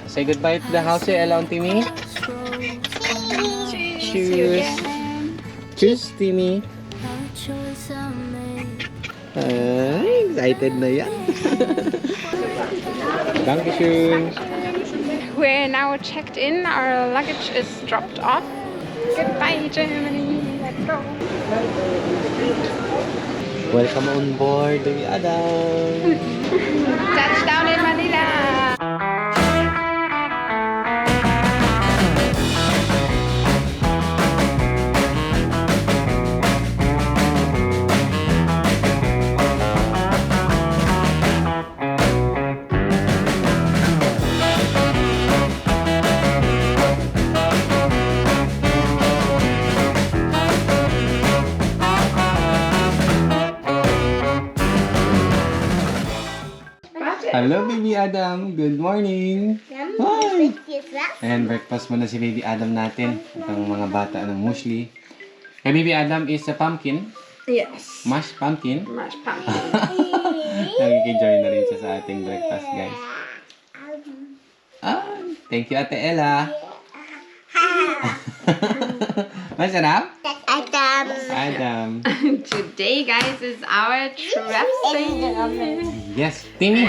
Say goodbye to the house, Ella and Timmy. Cheers. Cheers, Timmy. Ay, excited na yan. Dankeschön. We're now checked in. Our luggage is dropped off. Goodbye, Germany. Let's go. Welcome on board, Baby Adam. Touchdown in Manila. Hello, Baby Adam. Good morning. Hi. Ayan, breakfast muna si Baby Adam natin. Itong mga bata ng muesli. Hey, Baby Adam is a pumpkin. Yes. Mashed pumpkin. Mashed pumpkin. Nagkikijoin na rin siya sa ating breakfast, guys. Thank you, Ate Ella. Masarap? Adam. Today, guys, is our traveling. Yes. Timmy.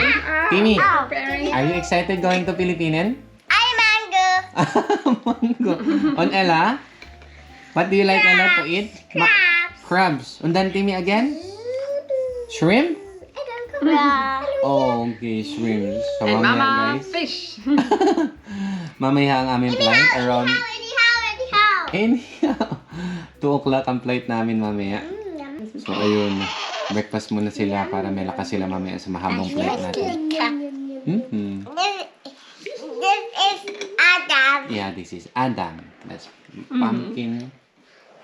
Timmy. Preparing. Are you excited going to Philippines? Mango. Mango. On Ella? What do you like, Ella, to eat? Crabs. And then Timmy again? Shrimp? Oh, okay, shrimp. So, And mamaya, Mama, guys. fish. Mamaya ang aming flight around... Anyhow. 2 o'clock ang flight namin mamaya. So, ayun. Breakfast muna sila para may lakas sila mamaya sa mahabang flight natin. This is Adam. Yeah, this is Adam. That's pumpkin.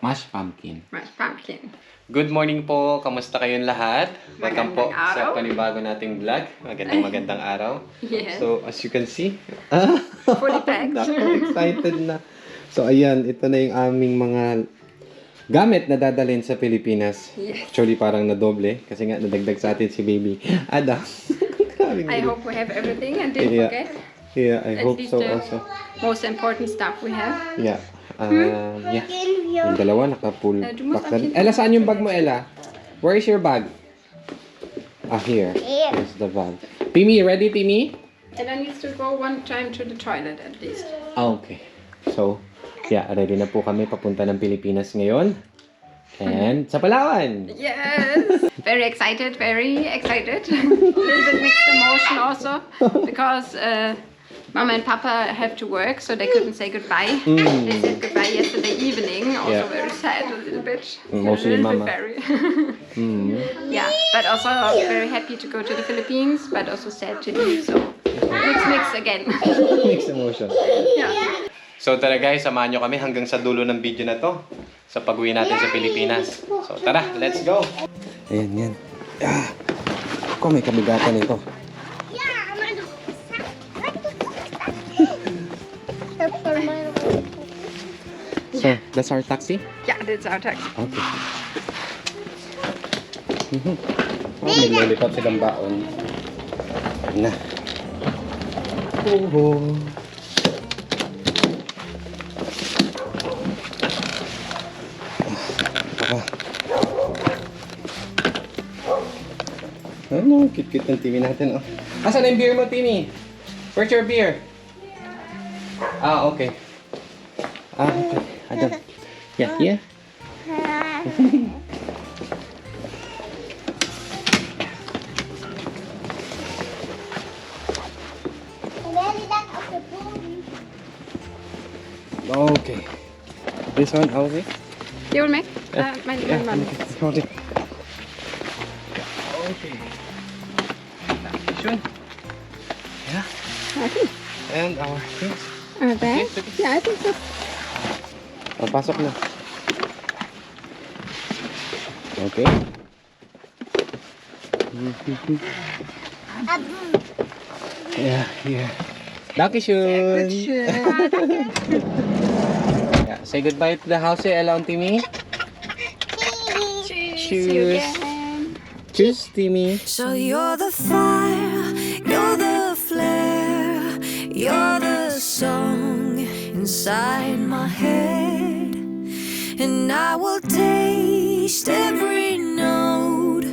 Mashed pumpkin. Mashed pumpkin. Good morning po. Kamusta kayong lahat? Welcome po Magandang sa araw. panibago nating vlog. Magandang araw. Yes. So, as you can see, Fully packed. excited na. So, ayan. Ito na yung aming mga gamit na dadalhin sa Pilipinas. Yes. Actually, parang nadoble. Kasi nga, nadagdag sa atin si Baby Adam. I hope we have everything and didn't Yeah. forget. Yeah, I At hope least so the also. most important stuff we have. Yeah. Yeah. Yung dalawa, naka-full Du musst pack na rin. auf jeden Ella, saan yung bag mo, Ella? Where is your bag? Here. Here. Here's the bag. Timmy, ready, Timmy? Ella needs to go one time to the toilet at least. Okay. So, yeah, ready na po kami papunta ng Pilipinas ngayon. And sa Palawan. Yes! Very excited, very excited. A little bit mixed emotion also because Mama and Papa have to work, so they couldn't say goodbye. They said goodbye yesterday evening. Also Yeah. very sad, a little bit. Mostly a little Mama. bit very. Yeah, but also very happy to go to the Philippines, but also sad to leave. So mix again. Mixed emotion. Yeah. So tara guys, samahan nyo kami hanggang sa dulo ng video na to sa pag-uwi natin sa Pilipinas. So tara, let's go! Ayan, yan. Ako, may kabigatan ito. So, that's our taxi? Yeah, that's our taxi. Okay. Oh, may lollipop silang baon. Ayan na. Ano, cute-cute ng TV natin, oh. Asan yung beer mo, Timmy? Where's your beer? Okay. Okay. Adam. Yeah. Okay. This one, okay? You will make? My mom. Okay. Okay. Sure. Yeah. And our things. Our bag? Yeah, I think so. Pasok na. Okay. Yeah. Dankeschön. Yeah, say goodbye to the house, Ella and Timmy. Cheers. Cheers, Timmy. So you're the fire, you're the flare, You're the song inside my head, and I will taste every note.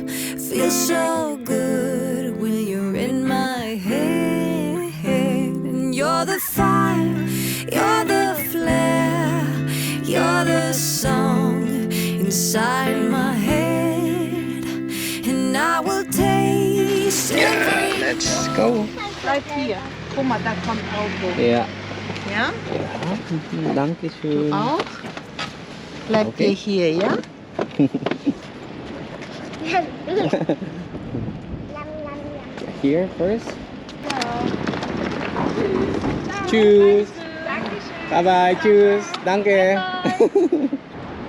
Feels so good when you're in my head. And you're the fire, you're the flare, you're the song inside my head, and I will taste every note. Let's go. Bleib hier. Guck mal, da kommt Auto. Ja. Ja? Ja. Dankeschön. Auch? Bleibt Okay. ihr hier, ja? Here first. Tschüss. Bye bye. Tschüss. Danke.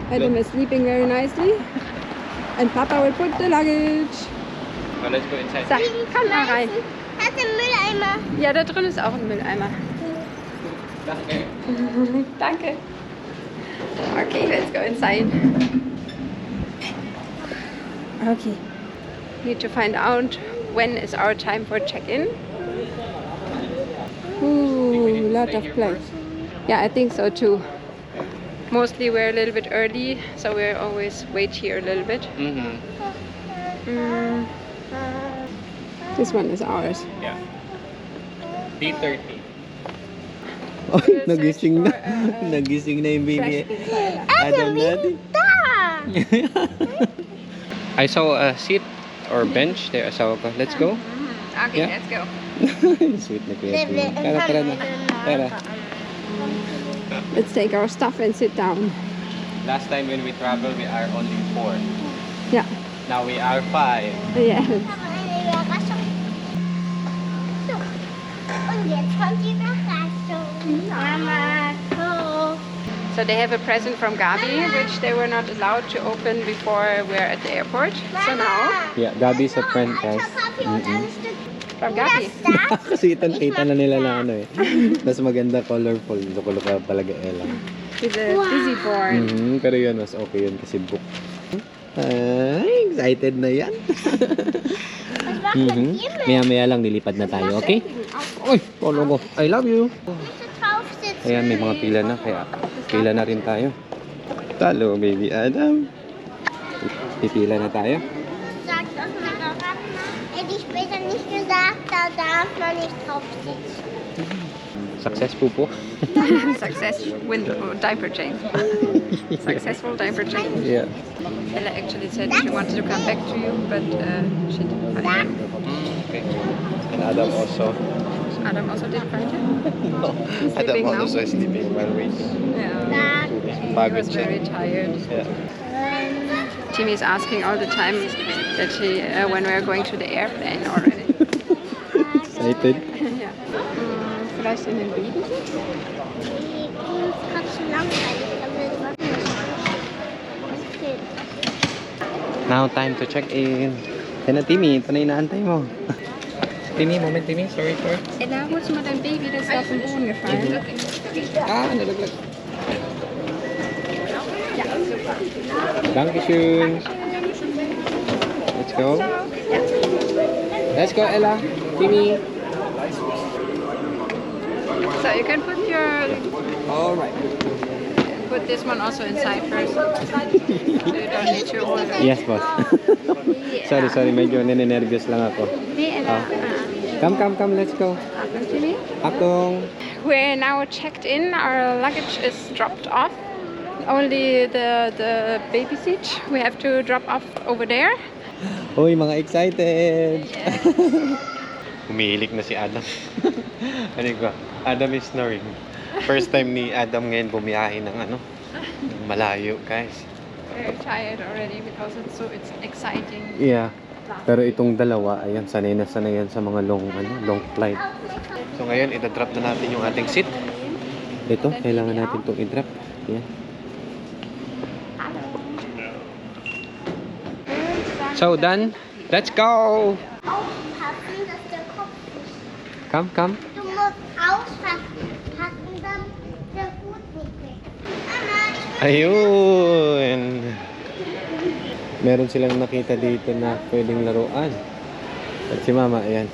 Adam is sleeping very nicely. And Papa will put the luggage. So, let's go inside. So, komm mal rein. Hat den Mülleimer. Ja, da drin ist auch ein Mülleimer. Danke. Danke. Okay, let's go inside. Okay. Need to find out when is our time for check-in. Ooh, lot of place. Yeah, I think so too. Mostly we're a little bit early, so we always wait here a little bit. Mm. This one is ours. Yeah. 3:30. Oh, nagising na. Nagising na yung baby. Adam natin. I saw a seat or bench there. Asawa ko. Let's go. Okay, Yeah. let's go. Sweet na kuya. Tara, tara na. Tara. Let's take our stuff and sit down. Last time when we traveled, we are only 4. Yeah. Now we are 5. Yes. So. Und jetzt kommt die Überraschung. Mama, so. So they have a present from Gabi, which they were not allowed to open before we're at the airport. So now, Yeah, Gabi's a friend, guys. from Gabi. Kasi kita na nila na ano eh. Mas maganda, colorful. Luko-luko talaga Ella. With a busy board. Pero yun, mas okay yun kasi book. Ay, excited na yan. Maya-maya lang, nilipad na tayo, okay? Uy, polo ko. I love you. Ayan, may mga pila na, kaya pila na rin tayo. Talo, baby Adam. Pipila na tayo. Sag doch mal daran, hätte ich später nicht gesagt, da darf man nicht drauf sitzen. Success po. Success with diaper change. Successful diaper change. Yeah. Ella actually said she wanted to come back to you, but she didn't find you. Okay. And Adam also. Adam also didn't find you. No, He's Adam sleeping now. also sleeping while waiting. Yeah. He Pagod was siya. very tired. Yeah. Timmy is asking all the time that he when we are going to the airplane already. Excited? Ja. Vielleicht in den Babysitz? Die ist gerade schon langweilig, aber es geht. Now time to check in. Yan na, Timmy. Ito na inaantay mo. Timmy, moment, Timmy. Sorry. Ella, holst du mal dein Baby, das ist auf den Boden gefallen. Ah, nalaglag. Dankeschön. Let's go. Let's go, Ella. Timmy. So you can put Alright. put this one also inside first. So you don't need to hold it. Yes, boss. Sorry. Medyo nene-nervous lang ako. Nee, Ella. Come. Let's go. Timmy? Akong. We're now checked in. Our luggage is dropped off. Only the baby seat we have to drop off over there. Uy, mga excited! Umihilik na si Adam. Ano ko? Adam is snoring. First time ni Adam ngayon bumiyahe ng ng malayo, guys. Very tired already because it's exciting. Yeah. Pero itong dalawa, ayan, sanay na sanay yan sa mga long flight. So ngayon, ida-drop na natin yung ating seat. Ito, kailangan natin itong i-drop. Ayan. So done. Let's go! Aufpassen, dass der Kopf nicht. Come. Du musst aufpassen, dass der Hut nicht weg. Mama, ich Ayun! Meron silang nakita dito na pwedeng laruan. At si Mama, ayan.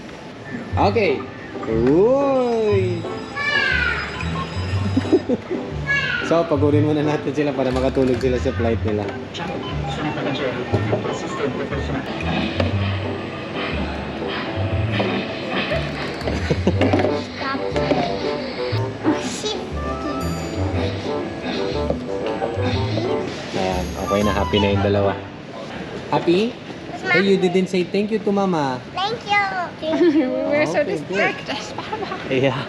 Okay, Uy! So, pagurin muna natin sila para makatulog sila sa flight nila. Ayan, okay na. Happy na yung dalawa. Happy? Hey, you didn't say thank you to Mama. Thank you. We were so Okay, good. distracted. Yeah.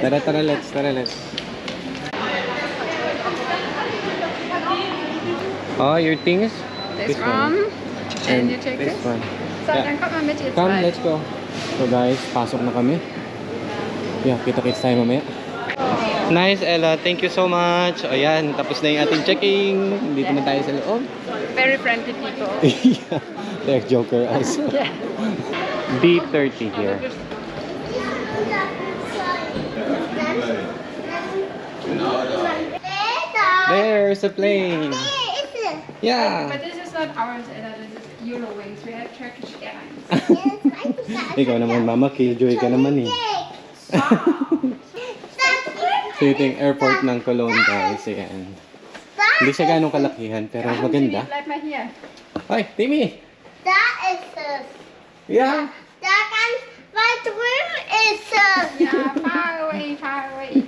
Tara, let's. Oh, your things? This one. And you take this. one. So, Yeah. dann kommt man mit jetzt Come, rein. let's go. So guys, pasok na kami. Yeah, kita-kits tayo mamaya. Nice, Ella. Thank you so much. Ayan, tapos na yung ating checking. Dito na tayo sa loob. Very friendly people. Yeah, they're joker also. Yeah. D30 here. There's a plane. Yeah. But this is not ours, Ella. This is Eurowings. We have Turkish Airlines. Ikaw naman, Mama. Killjoy ka naman eh. So ito yung airport ng Cologne, guys. Ayan. Hindi siya ganong kalakihan, pero maganda. Bleib mal hier. Hi, Timmy! Da ist es. Yeah! Da ganz weit drüben ist es. Ja, far away, far away.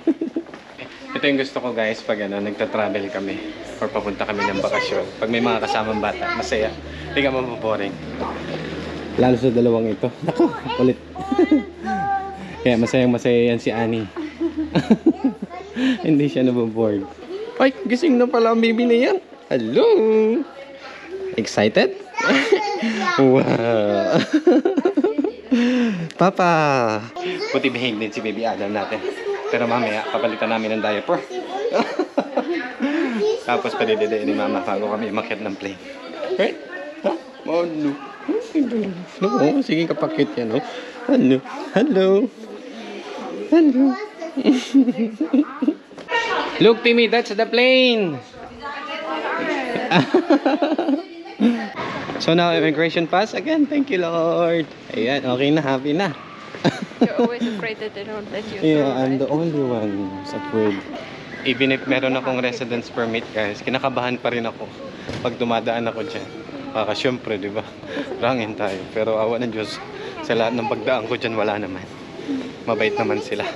Ito yung gusto ko, guys, pag nagta-travel kami or papunta kami ng bakasyon. Pag may mga kasamang bata, masaya. Hindi ka mapaboring. Lalo sa dalawang ito. Naku, ulit. Kaya masayang-masaya yan si Annie. Hindi siya nababoard. Ay, gising na pala ang baby na yan. Hello! Excited? Wow! Papa! Puti behave din si baby Adam natin. Pero mamaya, papalitan namin ng diaper. Tapos padididiin ni Mama bago kami umakyat ng plane. Right? Ha? Oh, no. No, sige kapakit yan, oh. Hello. Hello. Hello. Look, Timmy, that's the plane. So now, immigration pass again. Thank you, Lord. Ayan, okay na, happy na. You're always afraid that they don't let you Yeah, through, I'm right? the only one who's afraid. Even if meron akong residence permit, guys, kinakabahan pa rin ako pag dumadaan ako dyan. Syempre, di ba? Rangin tayo. Pero awa ng Diyos, sa lahat ng pagdaan ko dyan, wala naman. Mabait naman sila.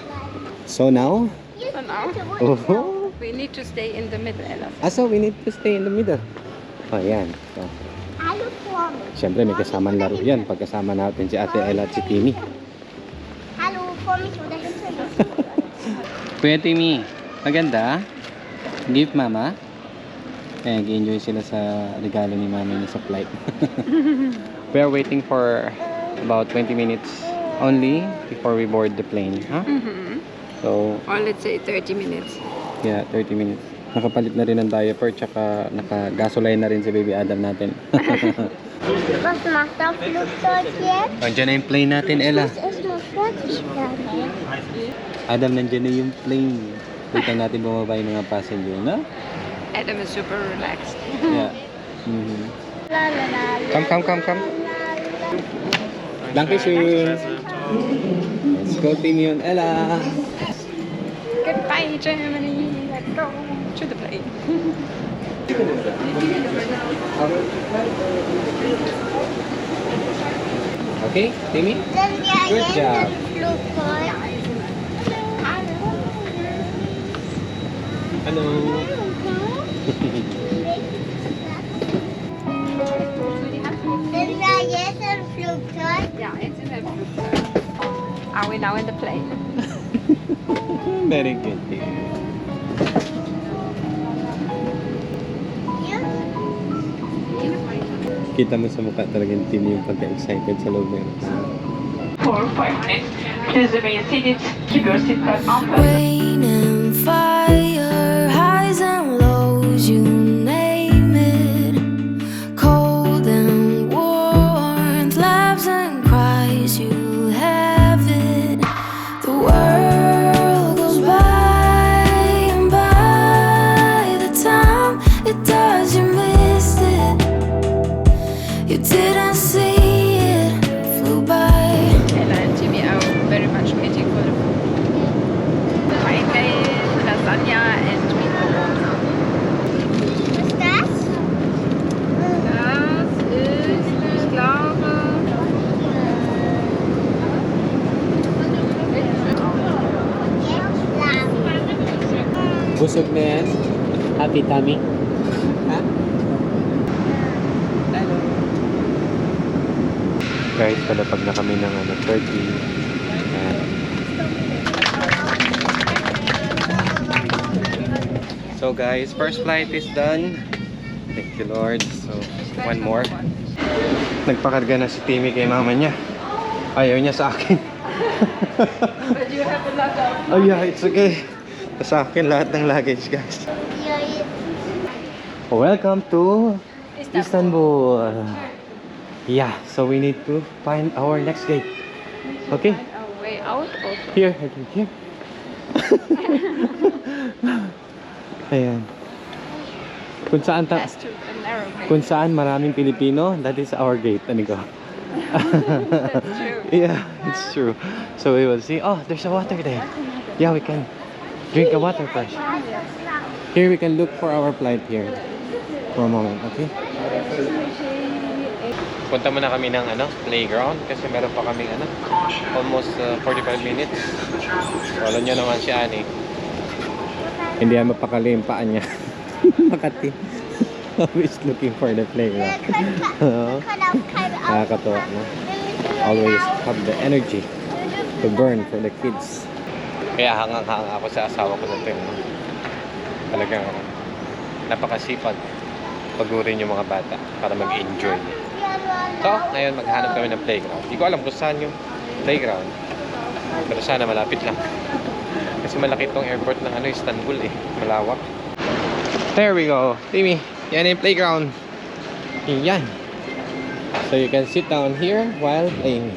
So now, So now, oh, we need to stay in the middle, Ella. so we need to stay in the middle. Oh, yan. So, Hallo Form. syempre, may kasamang laro yan. Pagkasama natin si Ate Ella at si Timmy. Hallo Form, ich oder hinter Kuya Timmy, maganda? Gift Mama? Eh, nag-enjoy sila sa regalo ni Mama niya sa flight. We are waiting for about 20 minutes only before we board the plane. Huh? So, Or let's say 30 minutes. yeah, 30 minutes. Nakapalit na rin ng diaper, tsaka naka-gasoline na rin si baby Adam natin. Was macht das Flugzeug jetzt? Andiyan na yung plane natin, Ella. Es ist noch fertig werden. Adam, nandiyan na yung plane. Wait lang natin bumaba yung mga passenger, no? Adam is super relaxed. Yeah. Mhm. La la la. Come. Dankeschön. Let's go, Timmy und Ella. Goodbye, Germany. Let's go to the plane. Okay, Timmy? Sind wir Good jetzt job. im Flugzeug? Hello. Sind wir jetzt im Flugzeug? Yeah, it's in the Flugzeug. Are we now in the plane? Very good, Timmy. Kita mo sa mukha talagang Timmy yung pagka-excited sa loob ng For 5 minutes, please remain seated. Keep your seatbelt on. Rain and fire, highs and lows, you name it. Cold and warmth, laughs and cries, you have it. The world goes by, and by the time it does, you missed it. You didn't see it, flew by. Ella and Timmy Busog na yan. Happy tummy. Ha? Hello. Guys, palapag na kami ng Turkey. So guys, first flight is done. Thank you Lord. So, one more. Nagpakarga na si Timmy kay mama niya. Ayaw niya sa akin. But you have a lot of... Oh yeah, it's okay. Sa akin lahat ng luggage, guys. Welcome to Istanbul. Yeah, so we need to find our next gate. Okay? Our way out also. Here, I think here. Ayan. Kung saan Has to a narrow way. kung saan maraming Pilipino, that is our gate. Ano ko? That's true. Yeah, it's true. So we will see. Oh, there's a water there. Yeah, we can drink a water first. Here we can look for our flight here for a moment, okay? Punta muna kami ng playground kasi meron pa kaming almost 45 minutes. So, alam nyo naman si Annie. Hindi yan mapakali yung paa niya. Makati. Always looking for the playground. Nakakatawa, no? Always have the energy to burn for the kids. Kaya hangang-hanga ako sa asawa ko natin. Talagang napakasipag pagurin yung mga bata para mag-enjoy. So, ngayon maghanap kami ng playground. Hindi ko alam kung saan yung playground. Pero sana malapit lang. Kasi malaki itong airport ng Istanbul eh. Malawak. There we go. Timmy, yan yung playground. Yan. So you can sit down here while playing.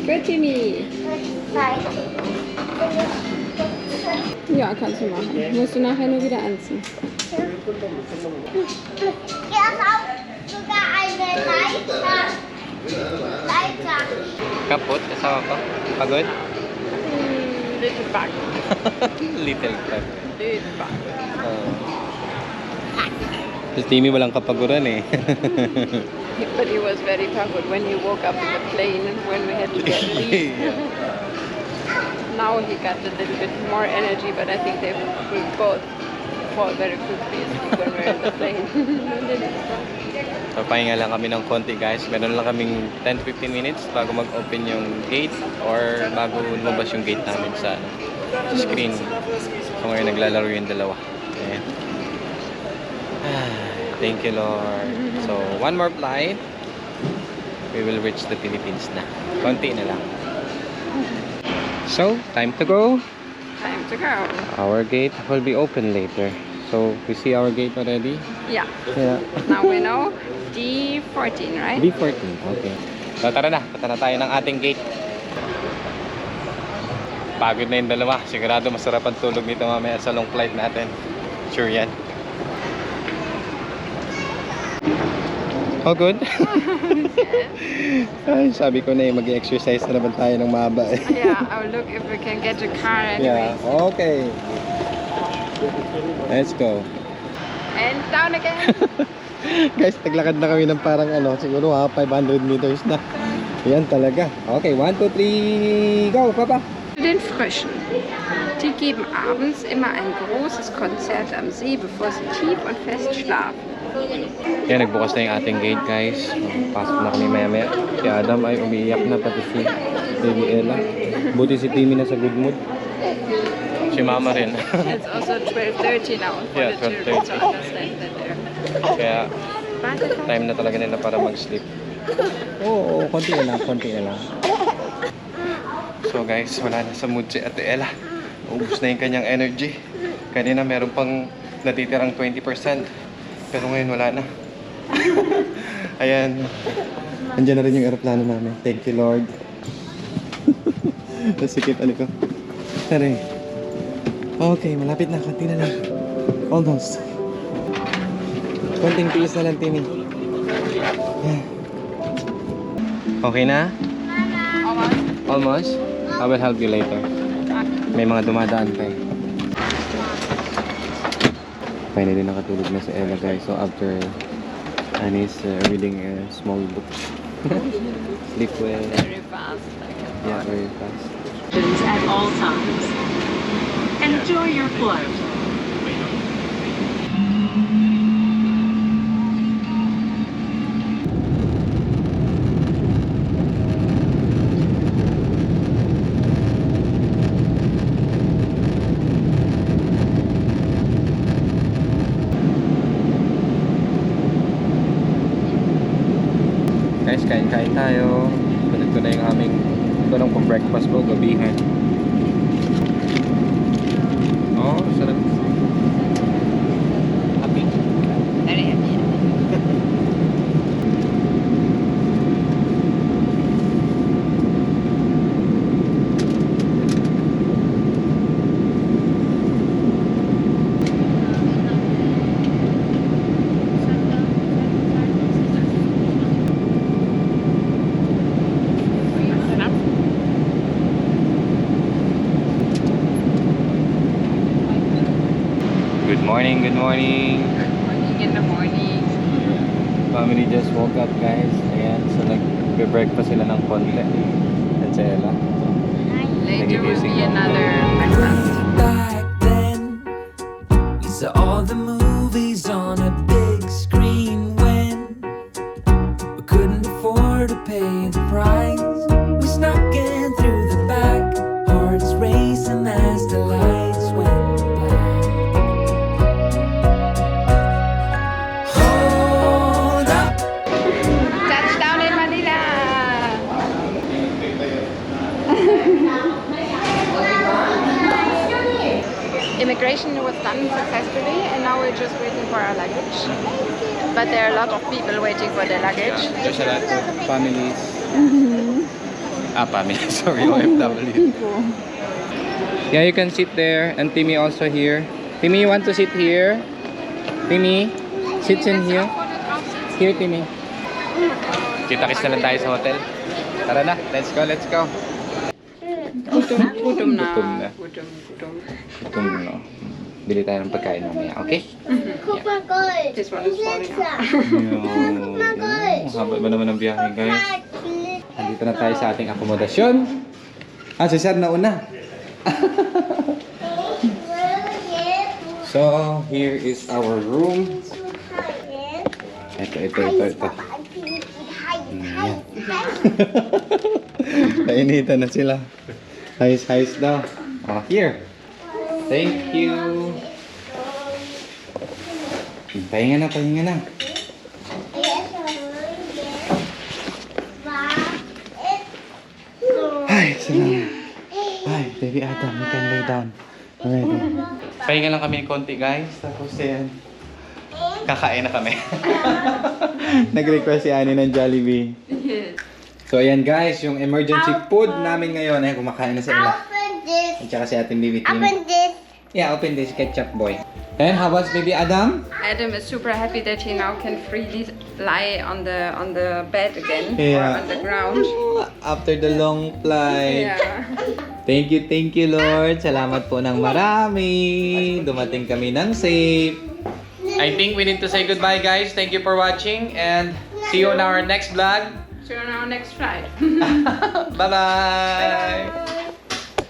Gut, Timmy. Ja, kannst du machen. Musst du nachher nur wieder anziehen. Hier ist auch sogar eine Leiter. Kaput, asawa ko. Pagod? Little bug. Little bag. Little bug. Si Timmy walang kapaguran eh. But he was very pagod when he woke up in the plane and when we had to get leave. Now he got a little bit more energy, but I think they will both fall very quickly asleep when we're in the plane. So, pahinga lang kami ng konti guys. Meron lang kaming 10-15 minutes bago mag-open yung gate or bago lumabas yung gate namin sa screen. So, ngayon naglalaro yung dalawa. Ayan. Thank you Lord. So, one more flight. We will reach the Philippines na. Konti na lang. So, time to go. Time to go. Our gate will be open later. So, we see our gate already? Yeah. Yeah. Now we know D14, right? B14, okay. So, tara na. Punta na tayo ng ating gate. Pagod na yung dalawa. Sigurado masarap ang tulog nito mamaya sa long flight natin. Sure yan. All good? Ay, sabi ko na mag-exercise na naman tayo ng mahaba eh. Yeah, I'll look if we can get a car anyway. Yeah, okay. Let's go. And down again. Guys, naglakad na kami ng parang siguro 500 meters na. Yan talaga. Okay, 1, 2, 3, go, Papa! Den Fröschen. Die geben abends immer ein großes Konzert am See, bevor sie tief und fest schlafen. Yan, nagbukas na yung ating gate, guys. Pasok na kami maya-maya. Si Adam ay umiiyak na, pati si Baby Ella. Buti si Timmy na sa good mood. Si Mama rin. It's also 12:30 now for Yeah, the children 12:30. to understand that they're... Kaya, time na talaga nila para mag-sleep. Oo, konti na lang, konti na lang. So guys, wala na sa mood si Ate Ella. Ubus na yung kanyang energy. Kanina meron pang natitirang 20%. Pero ngayon wala na. Ayan. Andiyan na rin yung aeroplano namin. Thank you Lord. Nasikip ko. Tara. Okay, malapit na. Konti na lang. Almost. Konting tiis na lang, Timmy. Okay na? Almost? I will help you later. May mga dumadaan pa eh. Finally nakatulog na si Ella guys. So after Annie's reading a small book. Sleep well. Very fast. Yeah, very fast. At all times. Enjoy your flight. Guys, kain-kain tayo. Ito na yung aming tulong pang breakfast mo, gabihan. Oh, sarap. Happy? Very happy. Good morning, good morning. Morning in the morning. Family just woke up, guys. Ayan, so nag-breakfast sila ng konti. And Sela. Later will be another breakfast. Back then, we saw all the movies on a big screen when we couldn't afford to pay the price. We snuck in through the back, hearts racing as the lights went black. Hold up. Touchdown in Manila! Immigration was done successfully and now we're just waiting for our luggage. But there are a lot of people waiting for their luggage. There's a lot of families. Families. Sorry, OFW. Yeah, you can sit there. And Timmy also here. Timmy, you want to sit here? Timmy, sit in here. Here, Timmy. Kita-kits na lang tayo sa hotel. Tara na, let's go, let's go. Gutom na. Gutom na. Gutom. Gutom na. Bili tayo ng pagkain mamaya, okay? Guck mal, Gold. This one is falling out. Haba ba naman ang biyahe, guys? Nandito na tayo sa ating akomodasyon. Si Sir na una. So, here is our room. Ito. Nainitan na sila. Hayes daw. Oh, here. Thank you. Pahinga na. Ay, salamat. Ay, baby Adam, you can lay down. Alright. Pahinga lang kami ng konti, guys. Tapos yan. Kakain na kami. Nag-request si Annie ng Jollibee. So, ayan guys, yung emergency food namin ngayon. Ay, kumakain na sila. Open this. At saka si ating baby Tim. Open this. Yeah, open this ketchup boy. And how was baby Adam? Adam is super happy that he now can freely lie on the bed again Yeah. or on the ground. After the long flight. Yeah. Thank you Lord. Salamat po ng marami. Dumating kami ng safe. I think we need to say goodbye, guys. Thank you for watching and see you on our next vlog. See you on our next flight. Bye-bye.